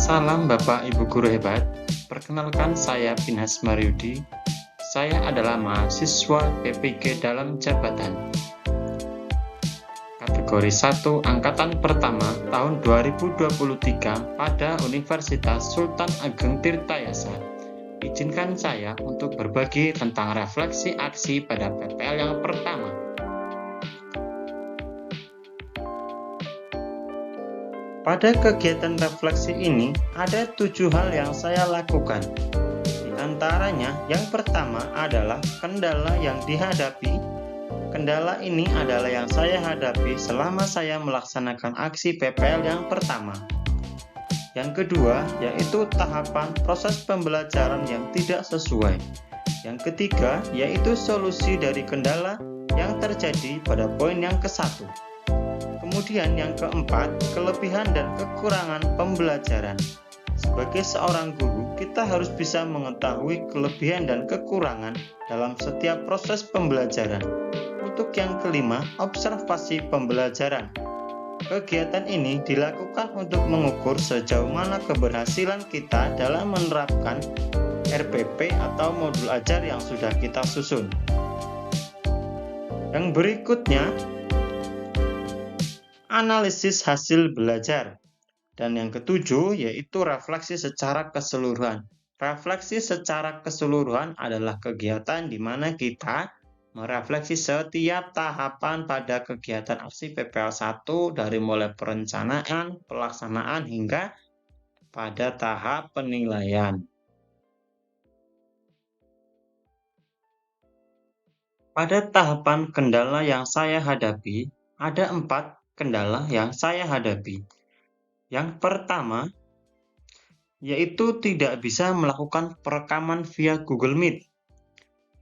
Salam Bapak Ibu Guru hebat, perkenalkan saya Pinhas Mariudi. Saya adalah mahasiswa PPG dalam jabatan. Kategori 1 Angkatan Pertama tahun 2023 pada Universitas Sultan Ageng Tirtayasa. Izinkan saya untuk berbagi tentang refleksi aksi pada PPL yang pertama. Pada kegiatan refleksi ini, ada 7 hal yang saya lakukan. Di antaranya, yang pertama adalah kendala yang dihadapi. Kendala ini adalah yang saya hadapi selama saya melaksanakan aksi PPL yang pertama. Yang kedua, yaitu tahapan proses pembelajaran yang tidak sesuai. Yang ketiga, yaitu solusi dari kendala yang terjadi pada poin yang ke-1. Kemudian yang keempat, kelebihan dan kekurangan pembelajaran. Sebagai seorang guru, kita harus bisa mengetahui kelebihan dan kekurangan dalam setiap proses pembelajaran. Untuk yang kelima, observasi pembelajaran. Kegiatan ini dilakukan untuk mengukur sejauh mana keberhasilan kita dalam menerapkan RPP atau modul ajar yang sudah kita susun. Yang berikutnya, analisis hasil belajar. Dan yang ketujuh yaitu refleksi secara keseluruhan. Refleksi secara keseluruhan adalah kegiatan di mana kita merefleksi setiap tahapan pada kegiatan aksi PPL 1 dari mulai perencanaan, pelaksanaan hingga pada tahap penilaian. Pada tahapan kendala yang saya hadapi, ada 4 kendala yang saya hadapi. Yang pertama, yaitu tidak bisa melakukan perekaman via Google Meet.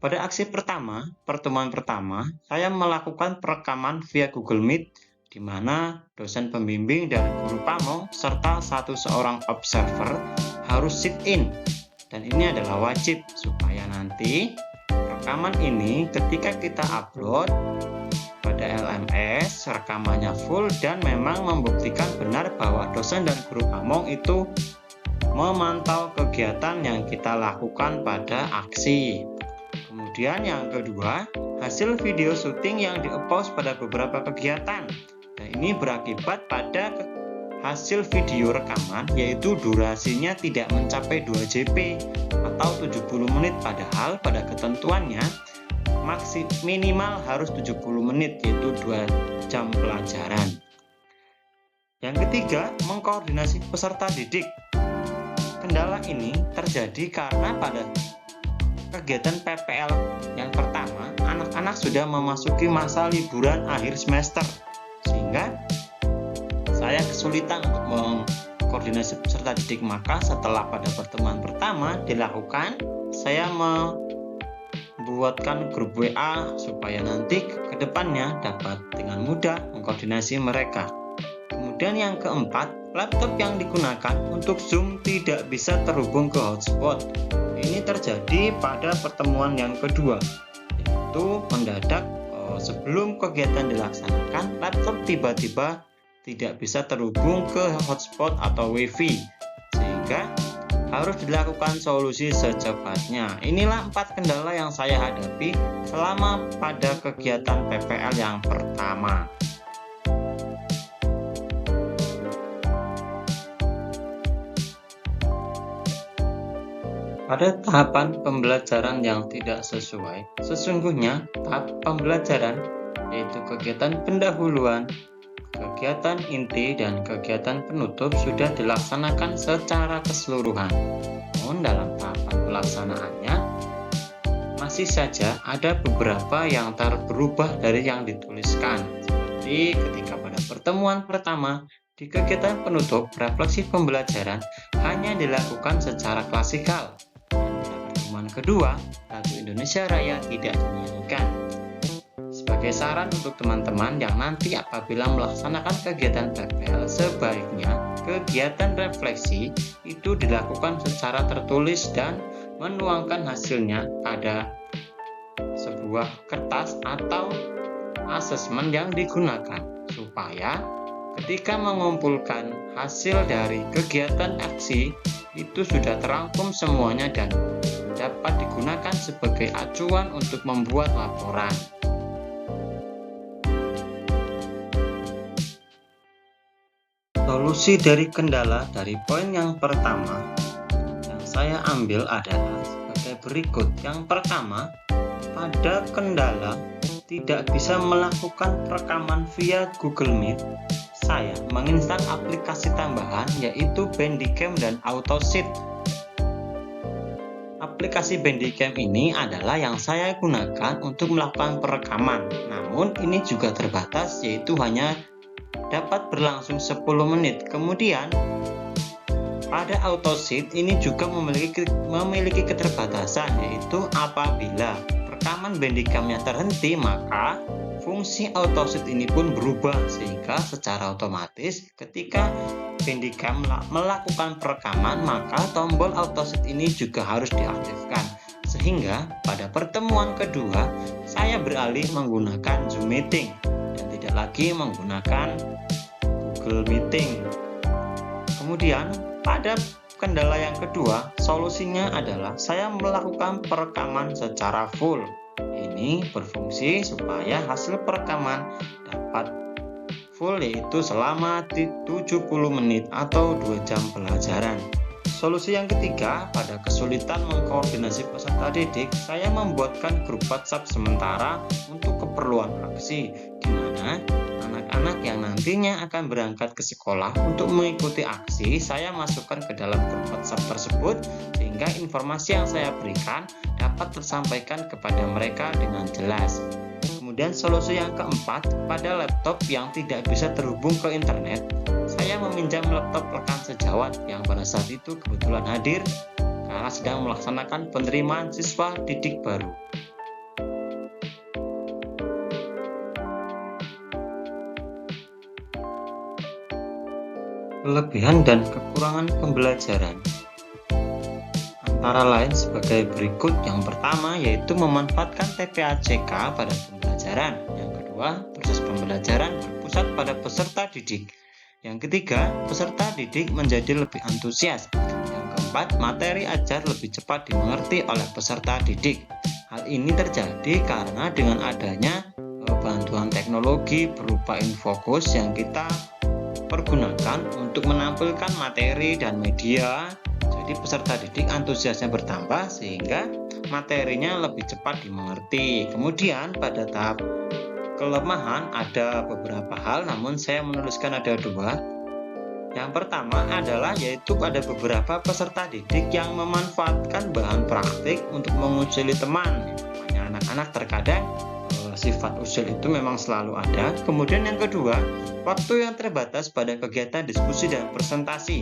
Pada aksi pertemuan pertama, saya melakukan perekaman via Google Meet, di mana dosen pembimbing dan guru pamong serta seorang observer harus sit in. Dan ini adalah wajib supaya nanti rekaman ini ketika kita upload pada LMS, rekamannya full dan memang membuktikan benar bahwa dosen dan guru pamong itu memantau kegiatan yang kita lakukan pada aksi. Kemudian yang kedua, hasil video syuting yang di-post pada beberapa kegiatan. Dan ini berakibat pada hasil video rekaman yaitu durasinya tidak mencapai 2 JP atau 70 menit, padahal pada ketentuannya minimal harus 70 menit yaitu 2 jam pelajaran. Yang ketiga, mengkoordinasi peserta didik. Kendala ini terjadi karena pada kegiatan PPL yang pertama, anak-anak sudah memasuki masa liburan akhir semester, sehingga saya kesulitan untuk mengkoordinasi peserta didik. Maka setelah pada pertemuan pertama dilakukan, saya membuatkan grup WA supaya nanti ke depannya dapat dengan mudah mengkoordinasi mereka. Kemudian yang keempat, laptop yang digunakan untuk Zoom tidak bisa terhubung ke hotspot. Ini terjadi pada pertemuan yang kedua, yaitu mendadak sebelum kegiatan dilaksanakan, laptop tiba-tiba tidak bisa terhubung ke hotspot atau WiFi, sehingga harus dilakukan solusi secepatnya. Inilah 4 kendala yang saya hadapi selama pada kegiatan PPL yang pertama. Pada tahapan pembelajaran yang tidak sesuai, sesungguhnya tahap pembelajaran yaitu kegiatan pendahuluan, kegiatan inti, dan kegiatan penutup sudah dilaksanakan secara keseluruhan. Namun dalam tahapan pelaksanaannya, masih saja ada beberapa yang berubah dari yang dituliskan. Seperti ketika pada pertemuan pertama, di kegiatan penutup, refleksi pembelajaran hanya dilakukan secara klasikal. Dan pada pertemuan kedua, lagu Indonesia Raya tidak dinyanyikan. Sebagai saran untuk teman-teman yang nanti apabila melaksanakan kegiatan PPL, sebaiknya kegiatan refleksi itu dilakukan secara tertulis dan menuangkan hasilnya pada sebuah kertas atau asesmen yang digunakan, supaya Ketika mengumpulkan hasil dari kegiatan aksi, itu sudah terangkum semuanya dan dapat digunakan sebagai acuan untuk membuat laporan. Solusi dari kendala dari poin yang pertama yang saya ambil adalah sebagai berikut. Yang pertama, pada kendala tidak bisa melakukan rekaman via Google Meet, saya menginstal aplikasi tambahan yaitu Bandicam dan AutoSheet. Aplikasi Bandicam ini adalah yang saya gunakan untuk melakukan perekaman. Namun ini juga terbatas, yaitu hanya dapat berlangsung 10 menit. Kemudian pada AutoSheet ini juga memiliki keterbatasan, yaitu apabila rekaman Bandicamnya terhenti, maka fungsi AutoSheet ini pun berubah, sehingga secara otomatis ketika Bandicam melakukan perekaman, maka tombol AutoSheet ini juga harus diaktifkan. Sehingga pada pertemuan kedua saya beralih menggunakan Zoom Meeting dan tidak lagi menggunakan Google Meeting. Kemudian pada kendala yang kedua, solusinya adalah saya melakukan perekaman secara full. Ini berfungsi supaya hasil perekaman dapat full, yaitu selama 70 menit atau 2 jam pelajaran. Solusi yang ketiga, pada kesulitan mengkoordinasi peserta didik, saya membuatkan grup WhatsApp sementara untuk keperluan aksi, di mana anak-anak yang nantinya akan berangkat ke sekolah untuk mengikuti aksi, saya masukkan ke dalam grup WhatsApp tersebut, sehingga informasi yang saya berikan dapat tersampaikan kepada mereka dengan jelas. Kemudian solusi yang keempat, pada laptop yang tidak bisa terhubung ke internet, saya meminjam laptop rekan sejawat yang pada saat itu kebetulan hadir karena sedang melaksanakan penerimaan siswa didik baru. Kelebihan dan kekurangan pembelajaran antara lain sebagai berikut. Yang pertama yaitu memanfaatkan TPACK pada pembelajaran. Yang kedua, proses pembelajaran berpusat pada peserta didik. Yang ketiga, peserta didik menjadi lebih antusias. Yang keempat, materi ajar lebih cepat dimengerti oleh peserta didik. Hal ini terjadi karena dengan adanya bantuan teknologi berupa Infocus yang kita pergunakan untuk menampilkan materi dan media. Jadi peserta didik antusiasnya bertambah sehingga materinya lebih cepat dimengerti. Kemudian pada tahap kelemahan ada beberapa hal, namun saya menuliskan ada 2. Yang pertama adalah yaitu ada beberapa peserta didik yang memanfaatkan bahan praktik untuk mengusili teman. Hanya anak-anak terkadang sifat usil itu memang selalu ada. Kemudian yang kedua, waktu yang terbatas pada kegiatan diskusi dan presentasi.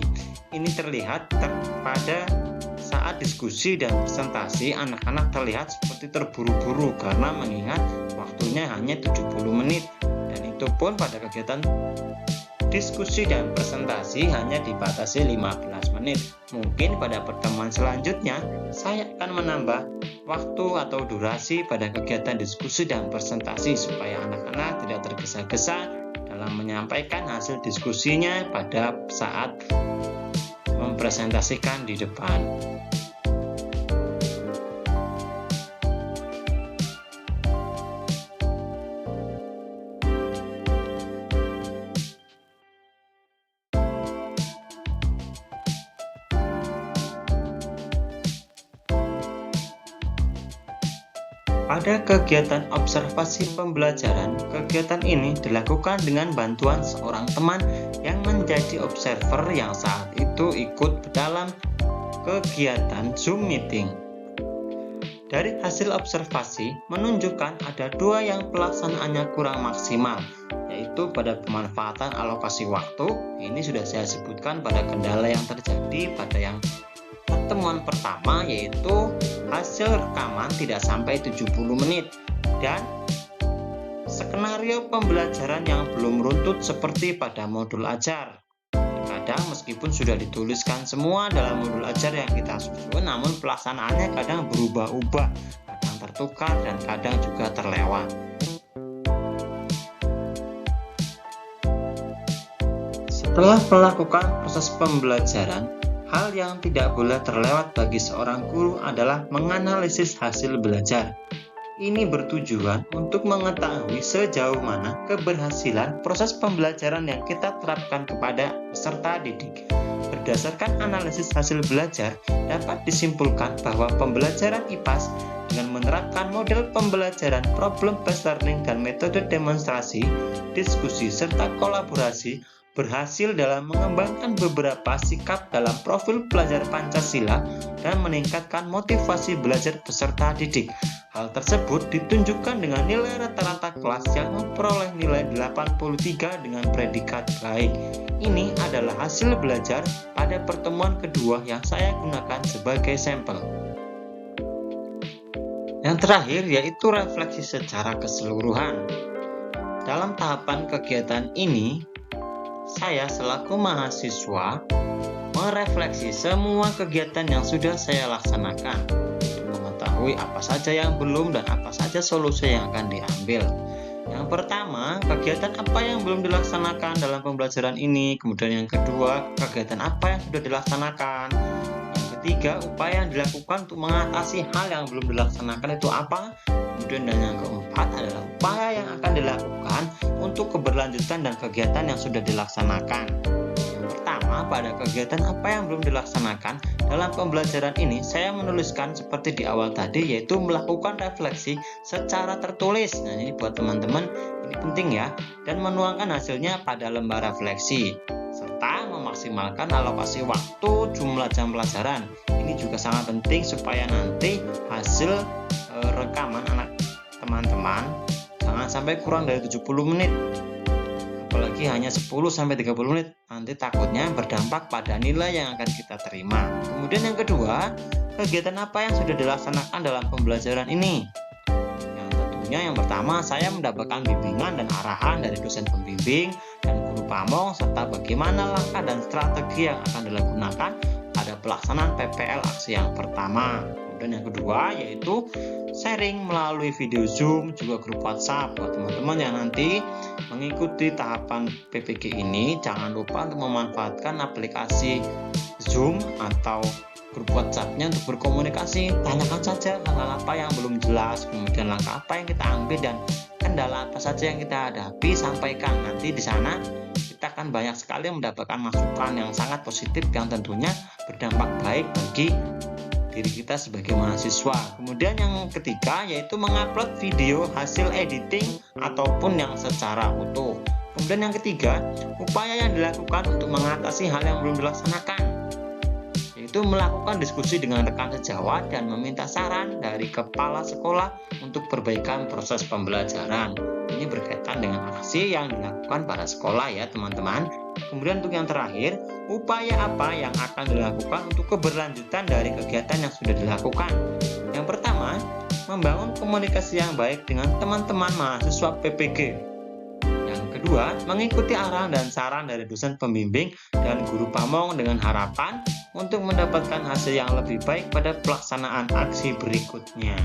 Ini terlihat pada saat diskusi dan presentasi, anak-anak terlihat seperti terburu-buru karena mengingat waktunya hanya 70 menit. Dan itu pun pada kegiatan diskusi dan presentasi hanya dibatasi 15 menit. Mungkin pada pertemuan selanjutnya saya akan menambah waktu atau durasi pada kegiatan diskusi dan presentasi supaya anak-anak tidak tergesa-gesa dalam menyampaikan hasil diskusinya pada saat mempresentasikan di depan. Pada kegiatan observasi pembelajaran, kegiatan ini dilakukan dengan bantuan seorang teman yang menjadi observer yang saat itu ikut dalam kegiatan Zoom Meeting. Dari hasil observasi menunjukkan ada 2 yang pelaksanaannya kurang maksimal, yaitu pada pemanfaatan alokasi waktu. Ini sudah saya sebutkan pada kendala yang terjadi pada yang pertemuan pertama, yaitu hasil rekaman tidak sampai 70 menit dan skenario pembelajaran yang belum runtut seperti pada modul ajar. Kadang meskipun sudah dituliskan semua dalam modul ajar yang kita susun, namun pelaksanaannya kadang berubah-ubah, kadang tertukar dan kadang juga terlewat. Setelah melakukan proses pembelajaran, hal yang tidak boleh terlewat bagi seorang guru adalah menganalisis hasil belajar. Ini bertujuan untuk mengetahui sejauh mana keberhasilan proses pembelajaran yang kita terapkan kepada peserta didik. Berdasarkan analisis hasil belajar, dapat disimpulkan bahwa pembelajaran IPAS dengan menerapkan model pembelajaran problem-based learning dan metode demonstrasi, diskusi, serta kolaborasi berhasil dalam mengembangkan beberapa sikap dalam profil pelajar Pancasila dan meningkatkan motivasi belajar peserta didik. Hal tersebut ditunjukkan dengan nilai rata-rata kelas yang memperoleh nilai 83 dengan predikat baik. Ini adalah hasil belajar pada pertemuan kedua yang saya gunakan sebagai sampel. Yang terakhir yaitu refleksi secara keseluruhan. Dalam tahapan kegiatan ini, saya selaku mahasiswa merefleksi semua kegiatan yang sudah saya laksanakan untuk mengetahui apa saja yang belum dan apa saja solusi yang akan diambil. Yang pertama, kegiatan apa yang belum dilaksanakan dalam pembelajaran ini. Kemudian yang kedua, kegiatan apa yang sudah dilaksanakan. Yang ketiga, upaya yang dilakukan untuk mengatasi hal yang belum dilaksanakan itu apa. Kemudian dan yang keempat adalah upaya yang akan dilakukan untuk keberlanjutan dan kegiatan yang sudah dilaksanakan. Yang pertama, pada kegiatan apa yang belum dilaksanakan dalam pembelajaran ini, saya menuliskan seperti di awal tadi, yaitu melakukan refleksi secara tertulis. Nah, ini buat teman-teman, ini penting ya, dan menuangkan hasilnya pada lembar refleksi, serta memaksimalkan alokasi waktu jumlah jam pelajaran. Ini juga sangat penting supaya nanti hasil rekaman anak teman-teman jangan sampai kurang dari 70 menit, apalagi hanya 10-30 menit, nanti takutnya berdampak pada nilai yang akan kita terima. Kemudian yang kedua, kegiatan apa yang sudah dilaksanakan dalam pembelajaran ini. Yang tentunya yang pertama, saya mendapatkan bimbingan dan arahan dari dosen pembimbing dan guru pamong, serta bagaimana langkah dan strategi yang akan dilakukan pada pelaksanaan PPL aksi yang pertama. Dan yang kedua yaitu sharing melalui video Zoom, juga grup WhatsApp. Buat teman-teman yang nanti mengikuti tahapan PPG ini, jangan lupa untuk memanfaatkan aplikasi Zoom atau grup WhatsApp-nya untuk berkomunikasi. Tanyakan saja hal-hal apa yang belum jelas, kemudian langkah apa yang kita ambil dan kendala apa saja yang kita hadapi, sampaikan. Nanti di sana kita akan banyak sekali mendapatkan masukan yang sangat positif yang tentunya berdampak baik bagi diri kita sebagai mahasiswa. Kemudian yang ketiga yaitu mengupload video hasil editing ataupun yang secara utuh. Kemudian yang ketiga, upaya yang dilakukan untuk mengatasi hal yang belum dilaksanakan, yaitu melakukan diskusi dengan rekan sejawat dan meminta saran dari kepala sekolah untuk perbaikan proses pembelajaran. Ini berkaitan dengan aksi yang dilakukan pada sekolah ya teman-teman. Kemudian untuk yang terakhir, upaya apa yang akan dilakukan untuk keberlanjutan dari kegiatan yang sudah dilakukan. Yang pertama, membangun komunikasi yang baik dengan teman-teman mahasiswa PPG. Yang kedua, mengikuti arahan dan saran dari dosen pembimbing dan guru pamong dengan harapan untuk mendapatkan hasil yang lebih baik pada pelaksanaan aksi berikutnya.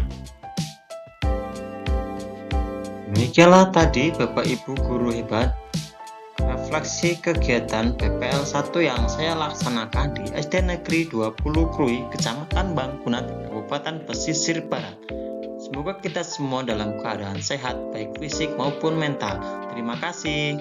Demikianlah tadi Bapak Ibu guru hebat, refleksi kegiatan PPL 1 yang saya laksanakan di SD Negeri 20 Krui, Kecamatan Bangkunat, Kabupaten Pesisir Barat. Semoga kita semua dalam keadaan sehat, baik fisik maupun mental. Terima kasih.